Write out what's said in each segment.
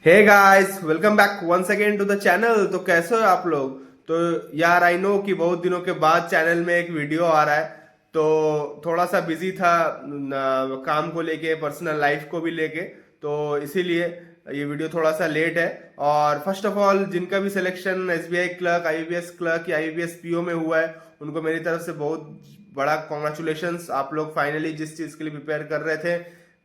Hey guys, welcome back once again to the channel. तो कैसे हो आप लोग? तो यार, आई नो कि बहुत दिनों के बाद चैनल में एक वीडियो आ रहा है। तो थोड़ा सा बिजी था काम को लेके, पर्सनल लाइफ को भी लेके। तो इसीलिए ये वीडियो थोड़ा सा लेट है। और फर्स्ट ऑफ ऑल, जिनका भी selection SBI clerk, IBPS clerk या आईबीपीएस पीओ में हुआ है, उनको मेरी तरफ से बहुत बड़ा कॉन्ग्रेचुलेशंस। आप लोग फाइनली जिस चीज़ के लिए प्रिपेयर कर रहे थे,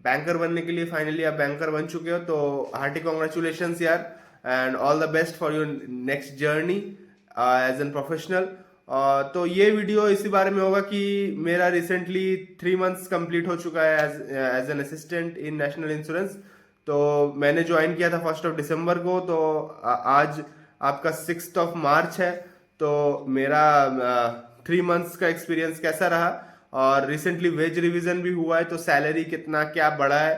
बैंकर बनने के लिए, फाइनली आप बैंकर बन चुके हो। तो हार्टी कॉन्ग्रेचुलेशंस यार, and all the best for your next journey as an professional. तो ये वीडियो इसी बारे में होगा कि मेरा रिसेंटली 3 मंथ्स कंप्लीट हो चुका है as an assistant in national insurance. तो मैंने ज्वाइन किया था 1 दिसंबर को। तो आज आपका 6 मार्च है। तो मेरा 3 मंथ्स का एक्सपीरियंस कैसा रहा, और रिसेंटली वेज रिवीजन भी हुआ है। तो सैलरी कितना क्या बढ़ा है,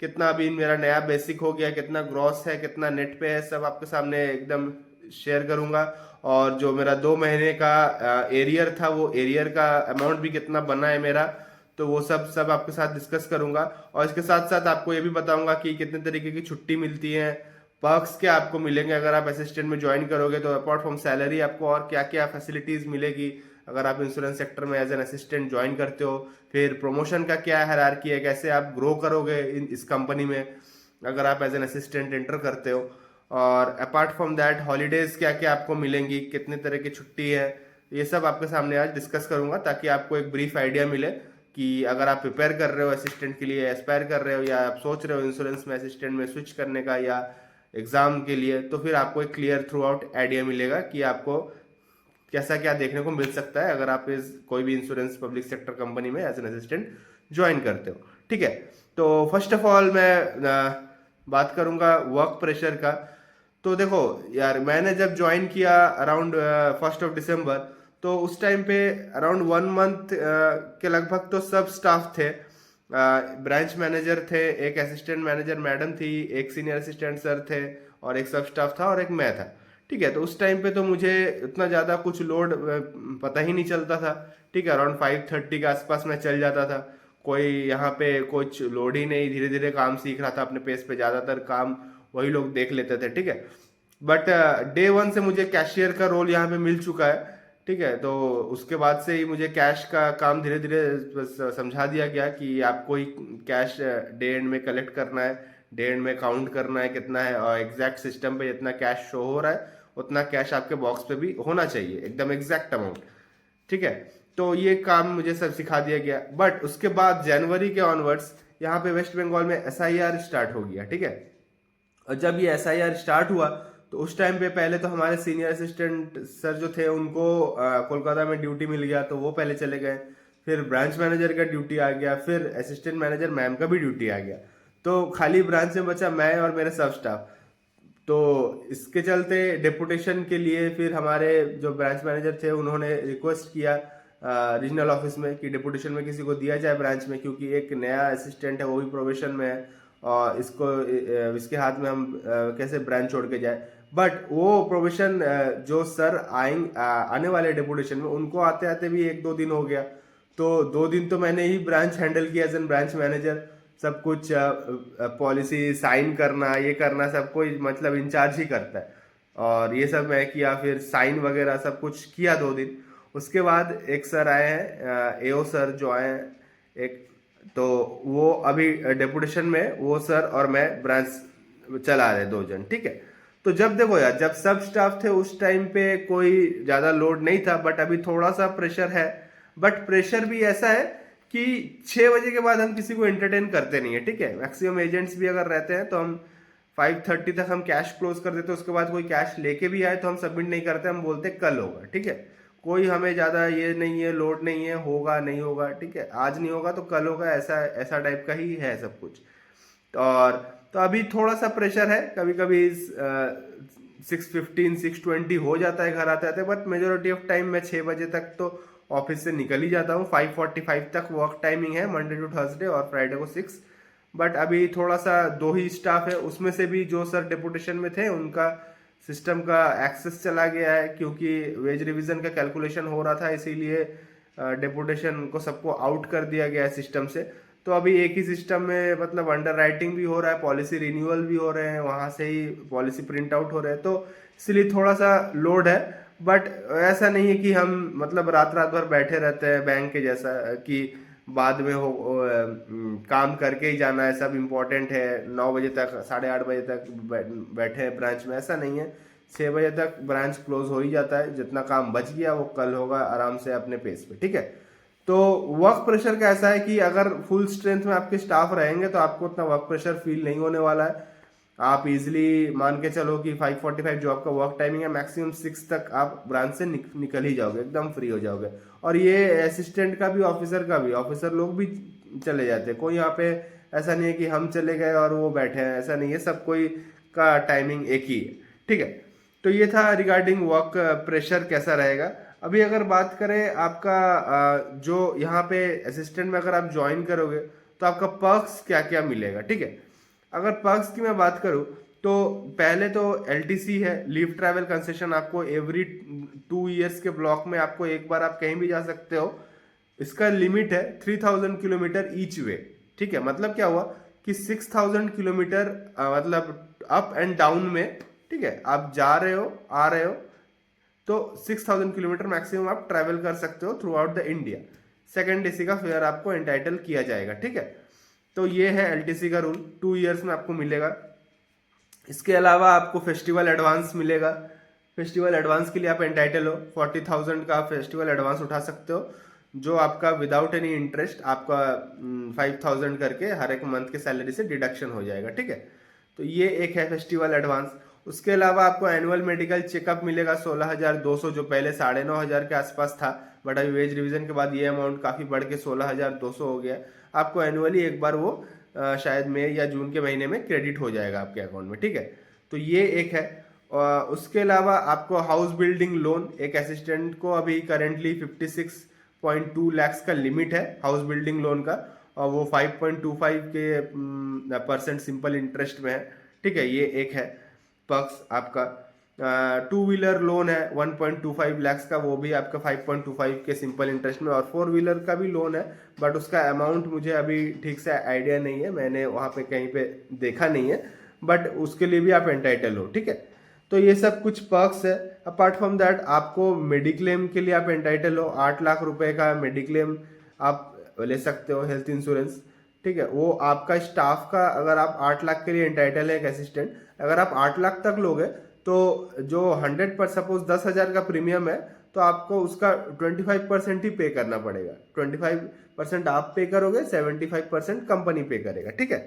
कितना अभी मेरा नया बेसिक हो गया, कितना ग्रॉस है, कितना नेट पे है, सब आपके सामने एकदम शेयर करूंगा। और जो मेरा 2 महीने का एरियर था, वो एरियर का अमाउंट भी कितना बना है मेरा, तो वो सब सब आपके साथ डिस्कस करूंगा। और इसके साथ साथ आपको ये भी बताऊंगा कि कितने तरीके की छुट्टी मिलती है, पर्क्स क्या आपको मिलेंगे अगर आप असिस्टेंट में ज्वाइन करोगे। तो अपार्ट फ्रॉम सैलरी आपको और क्या क्या फैसिलिटीज मिलेगी अगर आप इंश्योरेंस सेक्टर में एज एन असिस्टेंट ज्वाइन करते हो। फिर प्रमोशन का क्या हायरार्की है, कैसे आप ग्रो करोगे इस कंपनी में अगर आप एज एन असिस्टेंट एंटर करते हो। और अपार्ट फ्रॉम दैट, हॉलीडेज क्या क्या आपको मिलेंगी, कितने तरह की छुट्टी है, ये सब आपके सामने आज डिस्कस करूंगा, ताकि आपको एक ब्रीफ आइडिया मिले कि अगर आप प्रिपेयर कर रहे हो असिस्टेंट के लिए, एस्पायर कर रहे हो, या आप सोच रहे हो इंश्योरेंस में असिस्टेंट में स्विच करने का या एग्जाम के लिए, तो फिर आपको एक क्लियर थ्रू आउट आइडिया मिलेगा कि आपको कैसा क्या देखने को मिल सकता है अगर आप इस कोई भी इंश्योरेंस पब्लिक सेक्टर कंपनी में एज एन असिस्टेंट ज्वाइन करते हो। ठीक है। तो फर्स्ट ऑफ ऑल मैं बात करूंगा वर्क प्रेशर का। तो देखो यार, मैंने जब ज्वाइन किया अराउंड 1 दिसंबर, तो उस टाइम पे अराउंड 1 मंथ के लगभग तो सब स्टाफ थे। ब्रांच मैनेजर थे, एक असिस्टेंट मैनेजर मैडम थी, एक सीनियर असिस्टेंट सर थे, और एक सब स्टाफ था, और एक मैं था। ठीक है। तो उस टाइम पे तो मुझे उतना ज़्यादा कुछ लोड पता ही नहीं चलता था। ठीक है। अराउंड 5:30 के आसपास मैं चल जाता था। कोई यहाँ पे कुछ लोड ही नहीं, धीरे धीरे काम सीख रहा था अपने पेस पे, ज़्यादातर काम वही लोग देख लेते थे। ठीक है। बट डे वन से मुझे कैशियर का रोल यहाँ पे मिल चुका है। ठीक है। तो उसके बाद से ही मुझे कैश का काम धीरे धीरे समझा दिया गया कि आपको ही कैश डे एंड में कलेक्ट करना है, डे एंड में काउंट करना है कितना है, और एग्जैक्ट सिस्टम पे जितना कैश शो हो रहा है उतना कैश आपके बॉक्स पे भी होना चाहिए, एकदम एग्जैक्ट अमाउंट। ठीक है। तो ये काम मुझे सब सिखा दिया गया। बट उसके बाद जनवरी के ऑनवर्ड्स यहाँ पे वेस्ट बंगाल में एसआईआर स्टार्ट हो गया। ठीक है। और जब ये एसआईआर स्टार्ट हुआ, तो उस टाइम पे पहले तो हमारे सीनियर असिस्टेंट सर जो थे उनको कोलकाता में ड्यूटी मिल गया, तो वो पहले चले गए। फिर ब्रांच मैनेजर का ड्यूटी आ गया, फिर असिस्टेंट मैनेजर मैम का भी ड्यूटी आ गया। तो खाली ब्रांच में बचा मैं और मेरे सब स्टाफ। तो इसके चलते डेपुटेशन के लिए फिर हमारे जो ब्रांच मैनेजर थे उन्होंने रिक्वेस्ट किया रीजनल ऑफिस में कि डेपुटेशन में किसी को दिया जाए ब्रांच में, क्योंकि एक नया असिस्टेंट है, वो भी प्रोबेशन में है, और इसके हाथ में हम कैसे ब्रांच छोड़ के जाए। बट वो प्रोबेशन जो सर आने वाले डेपुटेशन में, उनको आते आते भी 1-2 दिन हो गया। तो 2 दिन तो मैंने ही ब्रांच हैंडल किया एज एन ब्रांच मैनेजर। सब कुछ पॉलिसी साइन करना, ये करना, सब कोई मतलब इंचार्ज ही करता है, और ये सब मैं किया। फिर साइन वगैरह सब कुछ किया 2 दिन। उसके बाद एक सर आए हैं, एओ सर जो आए हैं एक, तो वो अभी डेपुटेशन में, वो सर और मैं ब्रांच चला रहे 2 जन। ठीक है। तो जब देखो यार, जब सब स्टाफ थे उस टाइम पे कोई ज्यादा लोड नहीं था, बट अभी थोड़ा सा प्रेशर है। बट प्रेशर भी ऐसा है कि 6 बजे के बाद हम किसी को एंटरटेन करते नहीं है। ठीक है। मैक्सिमम एजेंट्स भी अगर रहते हैं तो हम 5:30 तक हम कैश क्लोज कर देते हैं। उसके बाद कोई कैश लेके भी आए तो हम सबमिट नहीं करते, हम बोलते कल होगा। ठीक है। कोई हमें ज्यादा ये नहीं है, लोड नहीं है, होगा नहीं होगा। ठीक है। आज नहीं होगा तो कल होगा, ऐसा ऐसा टाइप का ही है सब कुछ। और तो अभी थोड़ा सा प्रेशर है, कभी कभी 6:15 6:20 हो जाता है घर आते आते। बट मेजोरिटी ऑफ टाइम मैं 6 बजे तक तो ऑफिस से निकल ही जाता हूँ। 5:45 तक वर्क टाइमिंग है मंडे टू थर्सडे, और फ्राइडे को 6। बट अभी थोड़ा सा 2 ही स्टाफ है, उसमें से भी जो सर डेपुटेशन में थे उनका सिस्टम का एक्सेस चला गया है, क्योंकि वेज रिवीजन का कैलकुलेशन हो रहा था, इसीलिए डेपुटेशन को सबको आउट कर दिया गया है सिस्टम से। तो अभी एक ही सिस्टम में मतलब अंडर राइटिंग भी हो रहा है, पॉलिसी रिन्यूअल भी हो रहे हैं, वहाँ से ही पॉलिसी प्रिंट आउट हो रहे हैं, तो इसलिए थोड़ा सा लोड है। बट ऐसा नहीं है कि हम मतलब रात रात भर बैठे रहते हैं बैंक के जैसा कि बाद में काम करके ही जाना है, सब इम्पोर्टेंट है, 9 बजे तक 8:30 बजे तक बैठे हैं ब्रांच में, ऐसा नहीं है। 6 बजे तक ब्रांच क्लोज हो ही जाता है, जितना काम बच गया वो कल होगा आराम से अपने पेस पे, ठीक है। तो वर्क प्रेशर का ऐसा है कि अगर फुल स्ट्रेंथ में आपके स्टाफ रहेंगे तो आपको उतना वर्क प्रेशर फील नहीं होने वाला है। आप इजिली मान के चलो कि 5:45 जो आपका वर्क टाइमिंग है, मैक्सिमम 6 तक आप ब्रांच से निकल ही जाओगे, एकदम फ्री हो जाओगे। और ये असिस्टेंट का भी, ऑफिसर का भी, ऑफिसर लोग भी चले जाते हैं, कोई यहाँ पे ऐसा नहीं है कि हम चले गए और वो बैठे हैं, ऐसा नहीं है, सब कोई का टाइमिंग एक ही है, ठीक है। तो ये था रिगार्डिंग वर्क प्रेशर कैसा रहेगा। अभी अगर बात करें आपका जो यहाँ पे असिस्टेंट में अगर आप ज्वाइन करोगे तो आपका पर्क्स क्या क्या मिलेगा, ठीक है। अगर पर्क्स की मैं बात करूँ तो पहले तो LTC है, लीव ट्रैवल कंसेशन, आपको एवरी 2 ईयर्स के ब्लॉक में आपको एक बार आप कहीं भी जा सकते हो। इसका लिमिट है 3000 किलोमीटर ईच वे, ठीक है। मतलब क्या हुआ कि 6000 किलोमीटर मतलब अप एंड डाउन में, ठीक है, आप जा रहे हो आ रहे हो तो 6000 किलोमीटर मैक्सिमम आप ट्रैवल कर सकते हो through out the India. Second AC का फेयर आपको एंटाइटल किया जाएगा, ठीक है। तो ये है LTC का रूल, 2 ईयर्स में आपको मिलेगा। इसके अलावा आपको फेस्टिवल एडवांस मिलेगा। फेस्टिवल एडवांस के लिए आप एंटाइटल हो, 40,000 का फेस्टिवल एडवांस उठा सकते हो, जो आपका विदाउट एनी इंटरेस्ट आपका 5,000 करके हर एक मंथ के सैलरी से डिडक्शन हो जाएगा, ठीक है। तो ये एक है फेस्टिवल एडवांस। उसके अलावा आपको एनुअल मेडिकल चेकअप मिलेगा 16,200, जो पहले 9,500 के आसपास था, बट अभी वेज रिवीजन के बाद ये अमाउंट काफ़ी बढ़ के 16,200 हो गया। आपको एनुअली एक बार वो शायद मई या जून के महीने में क्रेडिट हो जाएगा आपके अकाउंट में, ठीक है। तो ये एक है। उसके अलावा आपको हाउस बिल्डिंग लोन, एक असिस्टेंट को अभी करेंटली 56.2 लाख का लिमिट है हाउस बिल्डिंग लोन का, और वो 5.25 के % सिंपल इंटरेस्ट में है, ठीक है। ये एक है पक्ष आपका। 2 व्हीलर लोन है 1.25 लाख का, वो भी आपका 5.25 के सिंपल इंटरेस्ट में। और 4 व्हीलर का भी लोन है, बट उसका अमाउंट मुझे अभी ठीक से आइडिया नहीं है, मैंने वहाँ पे कहीं पे देखा नहीं है, बट उसके लिए भी आप एंटाइटल हो, ठीक है। तो ये सब कुछ पर्क्स है। अपार्ट फ्रॉम दैट आपको मेडिक्लेम के लिए आप एंटाइटल हो, 8 लाख रुपए का मेडिक्लेम आप ले सकते हो, हेल्थ इंश्योरेंस, ठीक है। वो आपका स्टाफ का, अगर आप 8 लाख के लिए एंटाइटल है एक असिस्टेंट, अगर आप 8 लाख तक लोगे तो जो 100 सपोज 10,000 का प्रीमियम है तो आपको उसका 25% ही पे करना पड़ेगा। 25% आप पे करोगे, 75% कंपनी पे करेगा, ठीक है।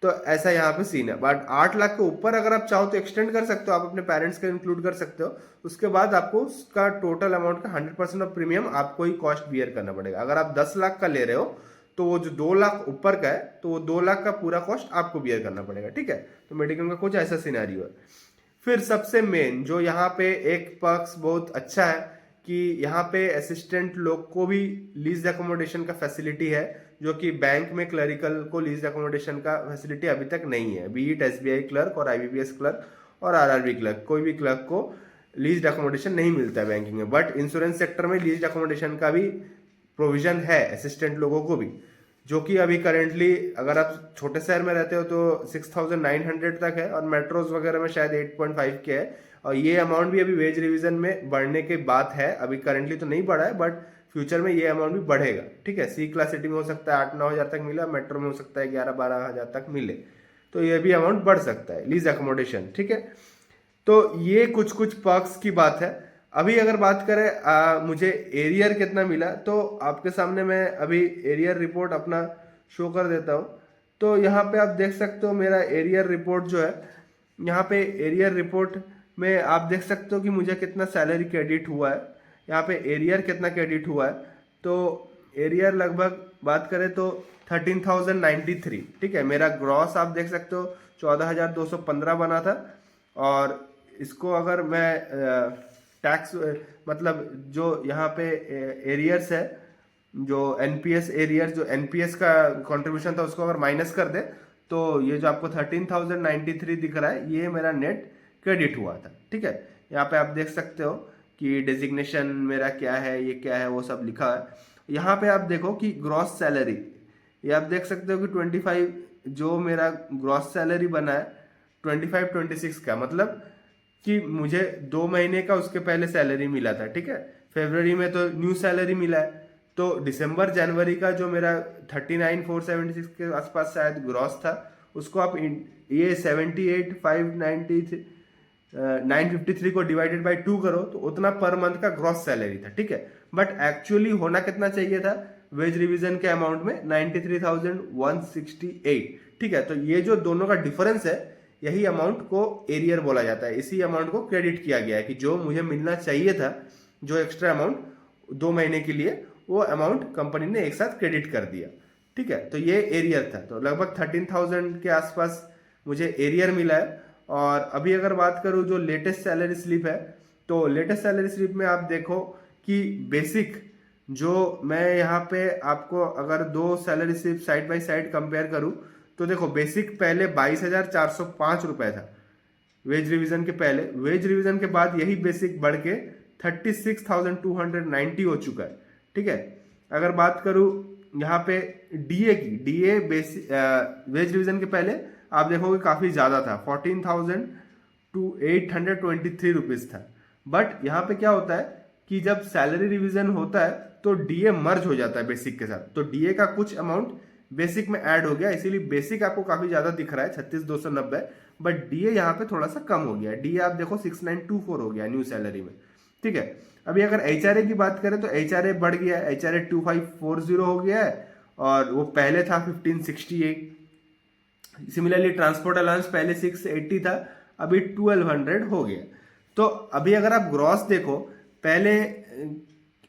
तो ऐसा यहाँ पे सीन है। बट 8 लाख के ऊपर अगर आप चाहो तो एक्सटेंड कर सकते हो, आप अपने पेरेंट्स को इंक्लूड कर सकते हो। उसके बाद आपको उसका टोटल अमाउंट का 100% ऑफ प्रीमियम आपको ही कॉस्ट बियर करना पड़ेगा। अगर आप 10 लाख का ले रहे हो तो वो जो 2 लाख ऊपर का है तो वो 2 लाख का पूरा कॉस्ट आपको बियर करना पड़ेगा, ठीक है। तो मेडिकल का कुछ ऐसा सिनेरियो है। फिर सबसे मेन जो यहाँ पे एक पर्क्स बहुत अच्छा है कि यहाँ पे असिस्टेंट लोग को भी लीज एकोमोडेशन का फैसिलिटी है, जो कि बैंक में क्लरिकल को लीज एकोमोडेशन का फैसिलिटी अभी तक नहीं है। बी इट SBI क्लर्क और IBPS क्लर्क और RRB क्लर्क, कोई भी क्लर्क को लीज एकोमोडेशन नहीं मिलता है बैंकिंग में। बट इंश्योरेंस सेक्टर में लीज एकोमोडेशन का भी प्रोविजन है असिस्टेंट लोगों को भी, जो कि अभी करेंटली अगर आप छोटे शहर में रहते हो तो 6,900 तक है, और मेट्रोज वगैरह में शायद 8.5 के है। और ये अमाउंट भी अभी वेज रिवीजन में बढ़ने की बात है, अभी करेंटली तो नहीं बढ़ा है, बट फ्यूचर में ये अमाउंट भी बढ़ेगा, ठीक है। C क्लास सिटी में हो सकता है 8-9 हज़ार तक मिले, मेट्रो में हो सकता है 11-12 हज़ार तक मिले, तो ये भी अमाउंट बढ़ सकता है लीज एकोमोडेशन, ठीक है। तो ये कुछ कुछ पर्क्स की बात है। अभी अगर बात करें मुझे एरियर कितना मिला, तो आपके सामने मैं अभी एरियर रिपोर्ट अपना शो कर देता हूँ। तो यहाँ पे आप देख सकते हो मेरा एरियर रिपोर्ट जो है, यहाँ पे एरियर रिपोर्ट में आप देख सकते हो कि मुझे कितना सैलरी क्रेडिट हुआ है, यहाँ पे एरियर कितना क्रेडिट हुआ है। तो एरियर लगभग बात करें तो 13,093, ठीक है। मेरा ग्रॉस आप देख सकते हो 14,215 बना था, और इसको अगर मैं टैक्स मतलब जो यहाँ पे एरियर्स है, जो NPS एरियर, जो NPS का कंट्रीब्यूशन था उसको अगर माइनस कर दे तो ये जो आपको 13,093 दिख रहा है, ये मेरा नेट क्रेडिट हुआ था, ठीक है। यहाँ पे आप देख सकते हो कि डेजिग्नेशन मेरा क्या है, ये क्या है, वो सब लिखा है। यहाँ पे आप देखो कि ग्रॉस सैलरी, ये आप देख सकते हो कि 25 जो मेरा ग्रॉस सैलरी बना है 25-26 का, मतलब कि मुझे 2 महीने का उसके पहले सैलरी मिला था, ठीक है। फरवरी में तो न्यू सैलरी मिला है, तो दिसंबर जनवरी का जो मेरा 39,476 के आसपास शायद ग्रॉस था, उसको आप ये 953 को डिवाइडेड बाई 2 करो तो उतना पर मंथ का ग्रॉस सैलरी था, ठीक है। बट एक्चुअली होना कितना चाहिए था वेज रिवीजन के अमाउंट में 93,168, ठीक है। तो ये जो दोनों का डिफरेंस है, यही अमाउंट को एरियर बोला जाता है। इसी अमाउंट को क्रेडिट किया गया है कि जो मुझे मिलना चाहिए था, जो एक्स्ट्रा अमाउंट 2 महीने के लिए, वो अमाउंट कंपनी ने एक साथ क्रेडिट कर दिया, ठीक है। तो ये एरियर था, तो लगभग 13,000 के आसपास मुझे एरियर मिला है। और अभी अगर बात करूँ जो लेटेस्ट सैलरी स्लिप है, तो लेटेस्ट सैलरी स्लिप में आप देखो कि बेसिक जो मैं यहाँ पे आपको अगर दो salary slip side by side compare करूँ, तो देखो बेसिक पहले 22,405 रुपए था वेज रिवीजन के पहले, वेज रिवीजन के बाद यही बेसिक बढ़ के 36,290 हो चुका है, ठीक है। अगर बात करूं यहाँ पे डीए की, डीए बेसिक वेज रिवीजन के पहले आप देखोगे काफी ज्यादा था, 14,823 रुपीज था। बट यहाँ पे क्या होता है कि जब सैलरी रिवीजन होता है तो डीए मर्ज हो जाता है बेसिक के साथ, तो डीए का कुछ अमाउंट बेसिक में ऐड हो गया, इसीलिए बेसिक आपको काफी ज्यादा दिख रहा है 36,290, बट डीए यहाँ पे थोड़ा सा कम हो गया। डीए आप देखो 6,924 हो गया न्यू सैलरी में, ठीक है। अभी अगर एचआरए की बात करें तो एचआरए बढ़ गया है, एचआरए 2540 हो गया है और वो पहले था 1568। सिमिलरली ट्रांसपोर्ट अलाउंस पहले 680 था, अभी 1200 हो गया। तो अभी अगर आप ग्रॉस देखो, पहले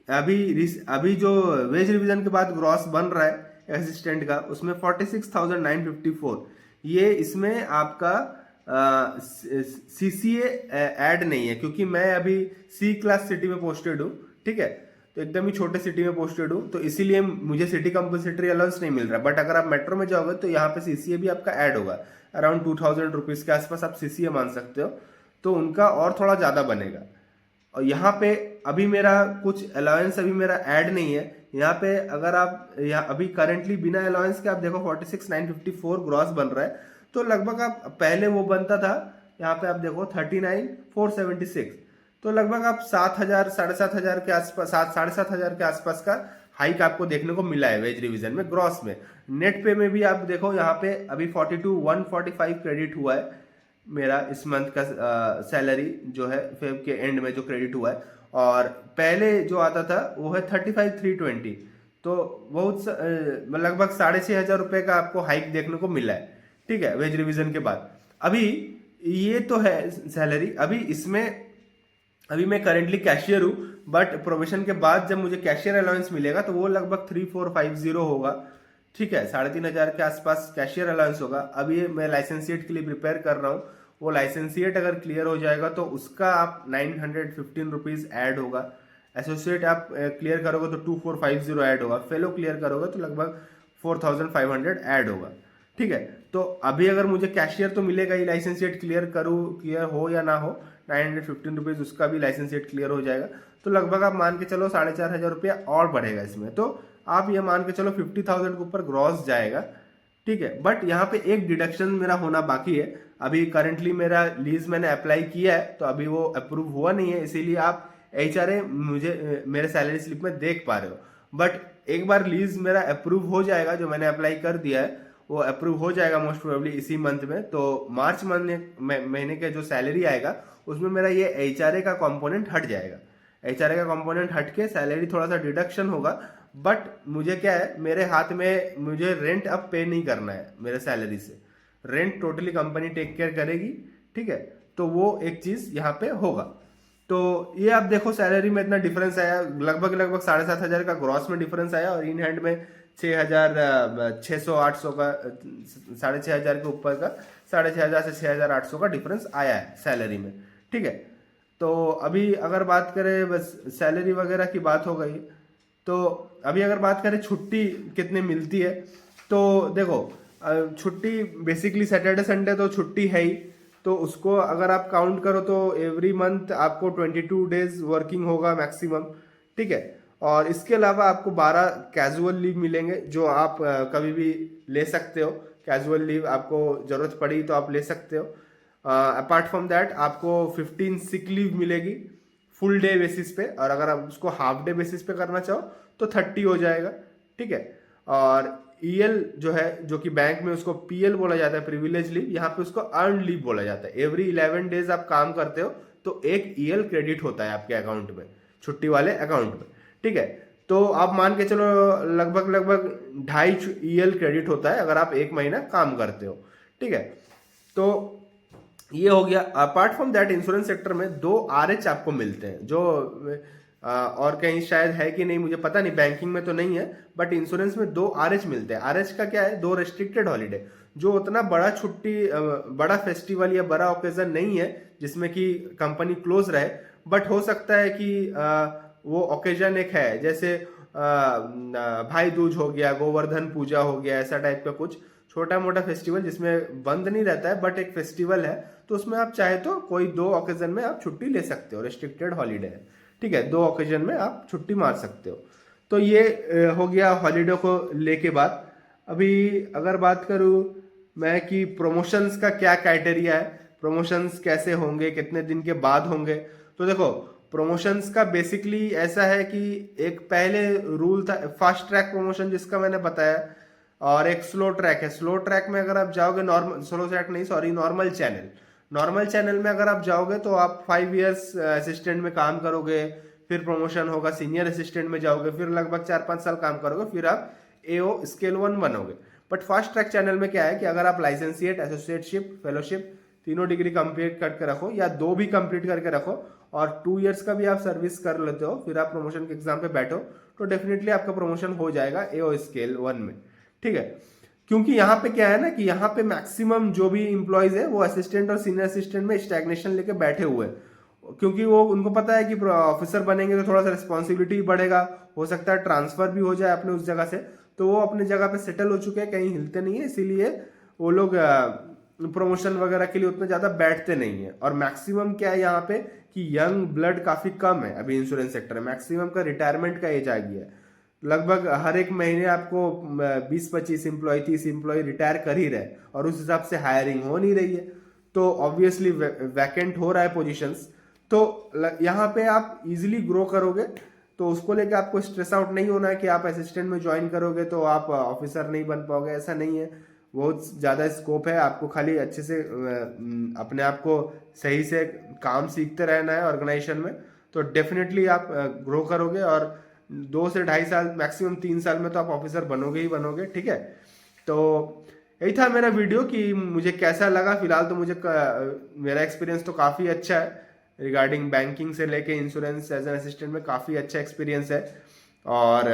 अभी जो वेज रिवीजन के बाद ग्रॉस बन रहा है असिस्टेंट का, उसमें 46,954, ये इसमें आपका सीसीए ऐड नहीं है, क्योंकि मैं अभी सी क्लास सिटी में पोस्टेड हूँ, ठीक है। तो एकदम ही छोटे सिटी में पोस्टेड हूँ, तो इसीलिए मुझे सिटी कंपल्सरी अलाउंस नहीं मिल रहा। बट अगर आप मेट्रो में जाओगे तो यहाँ पे सीसीए भी आपका ऐड होगा, अराउंड 2,000 रुपीज के आसपास आप सीसीए मान सकते हो, तो उनका और थोड़ा ज्यादा बनेगा। और यहाँ पे अभी मेरा कुछ अलाउंस अभी मेरा ऐड नहीं है। यहाँ पे अगर आप यहाँ अभी करेंटली बिना अलाउंस के आप देखो 46,954 ग्रॉस बन रहा है, तो लगभग आप पहले वो बनता था, यहाँ पे आप देखो 39,476, तो लगभग आप 7,000 7,500 के आसपास 7,500 के आसपास का हाइक आपको देखने को मिला है वेज रिवीजन में ग्रॉस में। नेट पे में भी आप देखो यहाँ पे अभी 42,145 क्रेडिट हुआ है मेरा इस मंथ का सैलरी जो है फेब के एंड में जो क्रेडिट हुआ है, और पहले जो आता था वो है 35,320, तो बहुत लगभग 6,500 रुपए का आपको हाइक देखने को मिला है, ठीक है, वेज रिवीजन के बाद। अभी ये तो है सैलरी, अभी मैं करेंटली कैशियर हूँ, बट प्रोबेशन के बाद जब मुझे कैशियर अलाउंस मिलेगा तो वो लगभग 3,450 होगा, ठीक है, 3,500 के आसपास कैशियर अलाउंस होगा। अभी मैं लाइसेंसिएट के लिए प्रिपेयर कर रहा हूँ, वो लाइसेंसिएट अगर क्लियर हो जाएगा तो उसका आप 915 रुपीज ऐड होगा। एसोसिएट आप क्लियर करोगे तो 2,450 ऐड होगा, फेलो क्लियर करोगे तो लगभग 4,500 ऐड होगा, ठीक है। तो अभी अगर मुझे कैशियर तो मिलेगा ही, लाइसेंसिएट क्लियर हो या ना हो, 915 रुपीज उसका भी लाइसेंसिएट क्लियर हो जाएगा, तो लगभग आप मान के चलो 4,500 रुपया और बढ़ेगा इसमें, तो आप ये मान के चलो 50,000 के ऊपर ग्रॉस जाएगा, ठीक है। बट यहाँ पे एक डिडक्शन मेरा होना बाकी है। अभी करंटली मेरा लीज मैंने अप्लाई किया है, तो अभी वो अप्रूव हुआ नहीं है, इसीलिए आप एचआरए मुझे मेरे सैलरी स्लिप में देख पा रहे हो। बट एक बार लीज मेरा अप्रूव हो जाएगा, जो मैंने अप्लाई कर दिया है वो अप्रूव हो जाएगा मोस्ट प्रोबेबली इसी मंथ में, तो मार्च महीने का जो सैलरी आएगा उसमें मेरा ये एचआरए का कंपोनेंट हट जाएगा। एचआरए का कंपोनेंट हट के सैलरी थोड़ा सा डिडक्शन होगा, बट मुझे क्या है, मेरे हाथ में मुझे रेंट अब पे नहीं करना है, मेरे सैलरी से rent totally company take care करेगी, ठीक है। तो वो एक चीज यहाँ पे होगा। तो ये आप देखो सैलरी में इतना डिफरेंस आया, लगभग 7,500 का ग्रॉस में डिफरेंस आया, और इन हैंड में 6,600-800 का 6,500 के ऊपर का 6,500 से 6,800 का डिफरेंस आया है सैलरी में, ठीक है। तो अभी अगर बात करें, बस सैलरी वगैरह की बात हो गई, तो अभी अगर बात करें छुट्टी कितने मिलती है, तो देखो छुट्टी बेसिकली सैटरडे संडे तो छुट्टी है ही, तो उसको अगर आप काउंट करो तो एवरी मंथ आपको 22 डेज वर्किंग होगा मैक्सिमम, ठीक है। और इसके अलावा आपको 12 कैजुअल लीव मिलेंगे जो आप कभी भी ले सकते हो। कैजुअल लीव आपको जरूरत पड़ी तो आप ले सकते हो। अपार्ट फ्रॉम दैट आपको 15 सिक लीव मिलेगी फुल डे बेसिस पे, और अगर आप उसको हाफ डे बेसिस पे करना चाहो तो 30 हो जाएगा। ठीक है। और ईएल जो है, जो कि बैंक में उसको पीएल बोला जाता है, प्रिविलेज लीव, यहाँ पे उसको अर्न लीव बोला जाता है। एवरी 11 डेज आप काम करते हो तो एक ईएल क्रेडिट होता है आपके अकाउंट में, छुट्टी वाले अकाउंट में। ठीक है। तो आप मान के चलो लगभग 2.5 ईएल क्रेडिट होता है अगर आप 1 महीना काम करते हो। ठीक है। तो ये हो गया। Apart from that insurance sector में 2 आरएच आपको मिलते हैं, जो और कहीं शायद है कि नहीं मुझे पता नहीं, बैंकिंग में तो नहीं है, बट इंश्योरेंस में 2 आरएच मिलते हैं। आरएच का क्या है? 2 रेस्ट्रिक्टेड हॉलीडे, जो उतना बड़ा छुट्टी, बड़ा फेस्टिवल या बड़ा ओकेजन नहीं है जिसमें कि कंपनी क्लोज रहे, बट हो सकता है कि वो ओकेजन एक है, जैसे भाई दूज हो गया, गोवर्धन पूजा हो गया, ऐसा टाइप का कुछ छोटा मोटा फेस्टिवल जिसमें बंद नहीं रहता है बट एक फेस्टिवल है, तो उसमें आप चाहे तो कोई 2 ओकेजन में आप छुट्टी ले सकते हो, रेस्ट्रिक्टेड हॉलीडे है। ठीक है। 2 ओकेजन में आप छुट्टी मार सकते हो। तो ये हो गया हॉलीडे को लेके बात। अभी अगर बात करूं मैं कि प्रमोशंस का क्या क्राइटेरिया है, प्रमोशंस कैसे होंगे, कितने दिन के बाद होंगे, तो देखो प्रमोशंस का बेसिकली ऐसा है कि एक पहले रूल था फास्ट ट्रैक प्रमोशन जिसका मैंने बताया, और एक स्लो ट्रैक है। स्लो ट्रैक में अगर आप जाओगे, नॉर्मल स्लो ट्रैक नहीं sorry normal channel, normal channel में अगर आप जाओगे तो आप 5 इयर्स असिस्टेंट में काम करोगे, फिर प्रमोशन होगा, सीनियर असिस्टेंट में जाओगे, फिर लगभग 4-5 साल काम करोगे, फिर आप एओ स्केल 1 बनोगे। बट फास्ट ट्रैक चैनल में क्या है कि अगर आप लाइसेंसिएट, एसोसिएटशिप, फेलोशिप तीनों डिग्री कंप्लीट करके रखो या 2 भी कंप्लीट करके रखो और 2 इयर्स का भी आप सर्विस कर लेते हो, फिर आप प्रमोशन के एग्जाम पे बैठो, तो डेफिनेटली आपका प्रमोशन हो जाएगा एओ स्केल 1 में। ठीक है। क्योंकि यहाँ पे क्या है ना कि यहाँ पे मैक्सिमम जो भी इंप्लॉयज है वो असिस्टेंट और सीनियर असिस्टेंट में स्टैग्नेशन लेके बैठे हुए हैं, क्योंकि वो उनको पता है कि ऑफिसर बनेंगे तो थोड़ा सा रिस्पॉन्सिबिलिटी बढ़ेगा, हो सकता है ट्रांसफर भी हो जाए अपने उस जगह से, तो वो अपने जगह पे सेटल हो चुके हैं, कहीं हिलते नहीं है, इसीलिए वो लोग प्रमोशन वगैरह के लिए उतना ज्यादा बैठते नहीं है। और मैक्सिमम क्या है यहाँ पे कि यंग ब्लड काफी कम है अभी इंश्योरेंस सेक्टर में, मैक्सिमम का रिटायरमेंट का एज आ गया है। लगभग हर एक महीने आपको 20-25 एम्प्लॉय, 30 एम्प्लॉय रिटायर कर ही रहे, और उस हिसाब से हायरिंग हो नहीं रही है, तो ऑब्वियसली वैकेंट हो रहा है पोजीशंस। तो यहाँ पे आप इजीली ग्रो करोगे, तो उसको लेके आपको स्ट्रेस आउट नहीं होना है कि आप असिस्टेंट में ज्वाइन करोगे तो आप ऑफिसर नहीं बन पाओगे, ऐसा नहीं है। बहुत ज़्यादा स्कोप है, आपको खाली अच्छे से अपने आप को सही से काम सीखते रहना है ऑर्गेनाइजेशन में, तो डेफिनेटली आप ग्रो करोगे, और 2 से 2.5 साल, मैक्सिमम 3 साल में तो आप ऑफिसर बनोगे ही बनोगे। ठीक है। तो यही था मेरा वीडियो कि मुझे कैसा लगा। फिलहाल तो मुझे मेरा एक्सपीरियंस तो काफ़ी अच्छा है रिगार्डिंग बैंकिंग से लेके इंश्योरेंस एज एन असिस्टेंट में, काफ़ी अच्छा एक्सपीरियंस है, और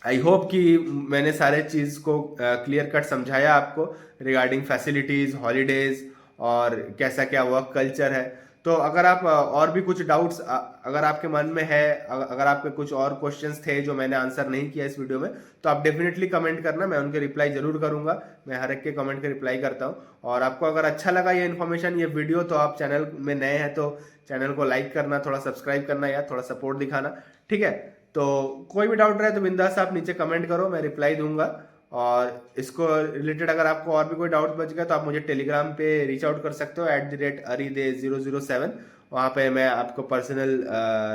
आई होप कि मैंने सारे चीज़ को क्लियर कट समझाया आपको रिगार्डिंग फैसिलिटीज़, हॉलीडेज और कैसा क्या वर्क कल्चर है। तो अगर आप और भी कुछ डाउट्स अगर आपके मन में है, अगर आपके कुछ और क्वेश्चंस थे जो मैंने आंसर नहीं किया इस वीडियो में, तो आप डेफिनेटली कमेंट करना, मैं उनके रिप्लाई जरूर करूंगा। मैं हर एक के कमेंट के रिप्लाई करता हूं। और आपको अगर अच्छा लगा ये इन्फॉर्मेशन, ये वीडियो, तो आप चैनल में नए हैं तो चैनल को लाइक करना, थोड़ा सब्सक्राइब करना, या थोड़ा सपोर्ट दिखाना। ठीक है। तो कोई भी डाउट रहे तो बिंदास आप नीचे कमेंट करो, मैं रिप्लाई दूंगा। और इसको रिलेटेड अगर आपको और भी कोई डाउट बच गया तो आप मुझे टेलीग्राम पे रीच आउट कर सकते हो @aridey007। वहाँ पे मैं आपको पर्सनल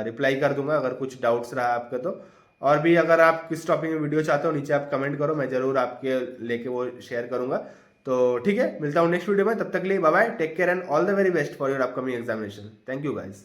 रिप्लाई कर दूंगा अगर कुछ डाउट्स रहा आपका तो। और भी अगर आप किस टॉपिक में वीडियो चाहते हो नीचे आप कमेंट करो, मैं जरूर आपके लेके वो शेयर करूंगा। तो ठीक है, मिलता हूँ नेक्स्ट वीडियो में, तब तक के लिए bye bye, take care and all the very best for your upcoming examination. Thank you guys.